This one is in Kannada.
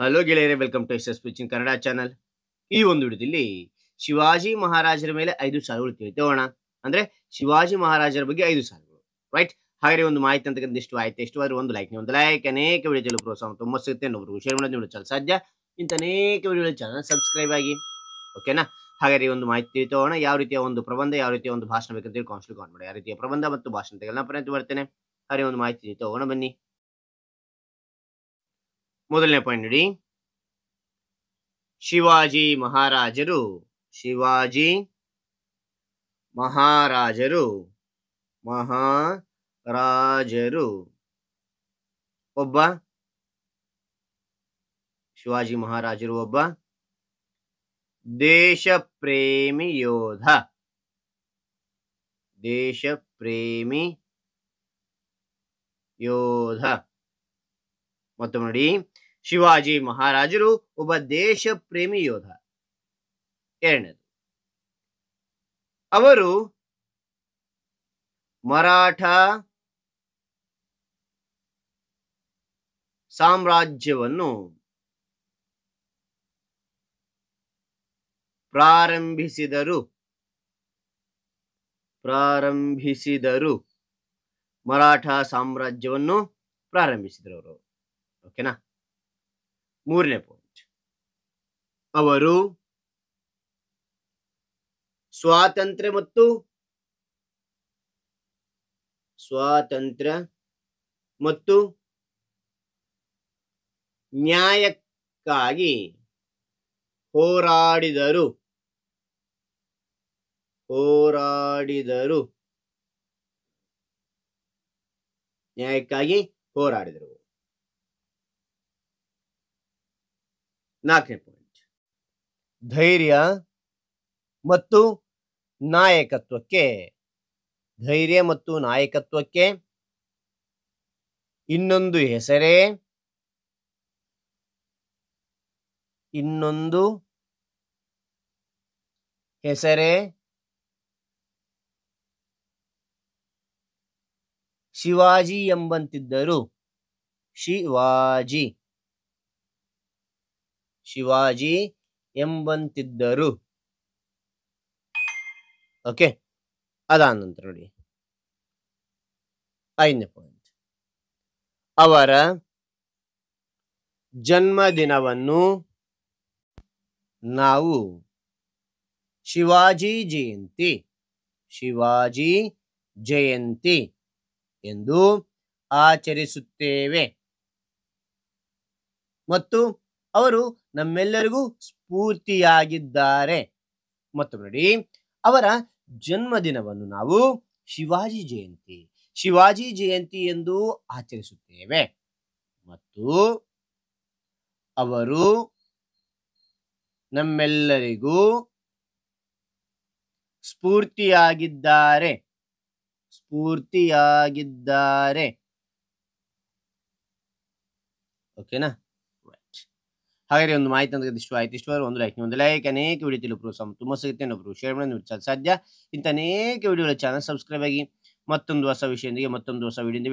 ಹಲೋ ಗೆಳೆಯರೇ, welcome to S S pitching Kannada channel. ಈ ಒಂದು ವಿಡಿಯೋದಲ್ಲಿ ಶಿವಾಜಿ ಮಹಾರಾಜರ ಮೇಲೆ 5 ಸಾಲುಗಳು ತಿಳಿತೋಣ. ಅಂದ್ರೆ ಶಿವಾಜಿ ಮಹಾರಾಜರ ಬಗ್ಗೆ 5 ಸಾಲುಗಳು, ರೈಟ್? ಹಾಗೆ ಒಂದು ಮಾಹಿತಿ ಅಂತಕ್ಕಂಥ ಇಷ್ಟು ಆಯ್ತು. ಇಷ್ಟವಾದ್ರೆ ಒಂದು ಲೈಕ್, ಅನೇಕ ವಿಡಿಯೋ ಪ್ರೋತ್ಸಾಹ ತುಂಬ ಸಿಗುತ್ತೆ. ಇನ್ನೊಬ್ರು ಶೇರ್ ಮಾಡೋದು ನೀವು ಚಾನಲ್ ಸಾಧ್ಯ. ಇಂಥ ಅನೇಕ ವಿಡಿಯೋ ಚಾನಲ್ ಸಬ್ಸ್ಕ್ರೈಬ್ ಆಗಿ, ಓಕೆನಾ? ಹಾಗಾದ್ರೆ ಒಂದು ಮಾಹಿತಿ ತಿಳಿತೋಣ. ಯಾವ ರೀತಿಯ ಒಂದು ಪ್ರಬಂಧ, ಯಾವ ರೀತಿಯ ಒಂದು ಭಾಷಣ ಬೇಕಂತ ಹೇಳಿ ಕಾನ್ಸ್ಟ್ಲಿ ಕಾನ್ ಮಾಡಿ. ಯಾವ ರೀತಿಯ ಪ್ರಬಂಧ ಮತ್ತು ಭಾಷಣ ತೆಗೆಲ್ಲ ಪ್ರಯತ್ನ ಬರ್ತೇನೆ. ಹಾಗೆ ಒಂದು ಮಾಹಿತಿ ತಿಳಿತೋಣ ಬನ್ನಿ. ಮೊದಲನೇ ಪಾಯಿಂಟ್ ನೋಡಿ, ಶಿವಾಜಿ ಮಹಾರಾಜರು ಒಬ್ಬ ದೇಶ ಪ್ರೇಮಿ ಯೋಧ. ಮತ್ತು ನೋಡಿ, ಶಿವಾಜಿ ಮಹಾರಾಜರು ಒಬ್ಬ ದೇಶ ಪ್ರೇಮಿ ಯೋಧ. ಎರಡನೇದು, ಅವರು ಮರಾಠ ಸಾಮ್ರಾಜ್ಯವನ್ನು ಪ್ರಾರಂಭಿಸಿದರು. ಮರಾಠ ಸಾಮ್ರಾಜ್ಯವನ್ನು ಪ್ರಾರಂಭಿಸಿದರು ಅವರು, ಓಕೆನಾ? ಮೂರನೇ ಪಾಯಿಂಟ್, ಅವರು ಸ್ವಾತಂತ್ರ್ಯ ಮತ್ತು ನ್ಯಾಯಕ್ಕಾಗಿ ಹೋರಾಡಿದರು. ನಾಲ್ಕನೇ ಪಾಯಿಂಟ್, ಧೈರ್ಯ ಮತ್ತು ನಾಯಕತ್ವಕ್ಕೆ ಇನ್ನೊಂದು ಹೆಸರೇ ಶಿವಾಜಿ ಎಂಬಂತಿದ್ದರು. ಓಕೆ. ಅದಾದ ನಂತರ ನೋಡಿ, ಐದನೇ ಪಾಯಿಂಟ್, ಅವರ ಜನ್ಮದಿನವನ್ನು ನಾವು ಶಿವಾಜಿ ಜಯಂತಿ ಎಂದು ಆಚರಿಸುತ್ತೇವೆ ಮತ್ತು ಅವರು ನಮ್ಮೆಲ್ಲರಿಗೂ ಸ್ಫೂರ್ತಿಯಾಗಿದ್ದಾರೆ. ಮತ್ತು ನೋಡಿ, ಅವರ ಜನ್ಮದಿನವನ್ನು ನಾವು ಶಿವಾಜಿ ಜಯಂತಿ ಎಂದು ಆಚರಿಸುತ್ತೇವೆ ಮತ್ತು ಅವರು ನಮ್ಮೆಲ್ಲರಿಗೂ ಸ್ಫೂರ್ತಿಯಾಗಿದ್ದಾರೆ. ಓಕೆನಾ? ರೈಟ್. ಹಾಗಾದ್ರೆ ಒಂದು ಮಾಹಿತಿ ಅಂತ ಇಷ್ಟು ಆಯ್ತು. ಇಷ್ಟವಾದ್ರೆ ಒಂದು ಲೈಕ್, ಅನೇಕ ವಿಡಿಯೋ ಪ್ರೋತ್ಸಾಹ ತುಂಬ ಸಿಗುತ್ತೆ. ಇನ್ನೊಬ್ರು ಶೇರ್ ಮಾಡಿ ನೀವು ಚಾನಲ್ ಸಾಧ್ಯ. ಇಂಥ ಅನೇಕ ವಿಡಿಯೋಗಳ ಚಾನಲ್ ಸಬ್ಸ್ಕ್ರೈಬ್ ಆಗಿ, ಮತ್ತೊಂದು ಹೊಸ ವಿಷಯದೊಂದಿಗೆ ಮತ್ತೊಂದು ಹೊಸ ವಿಡಿಯೋದಿಂದ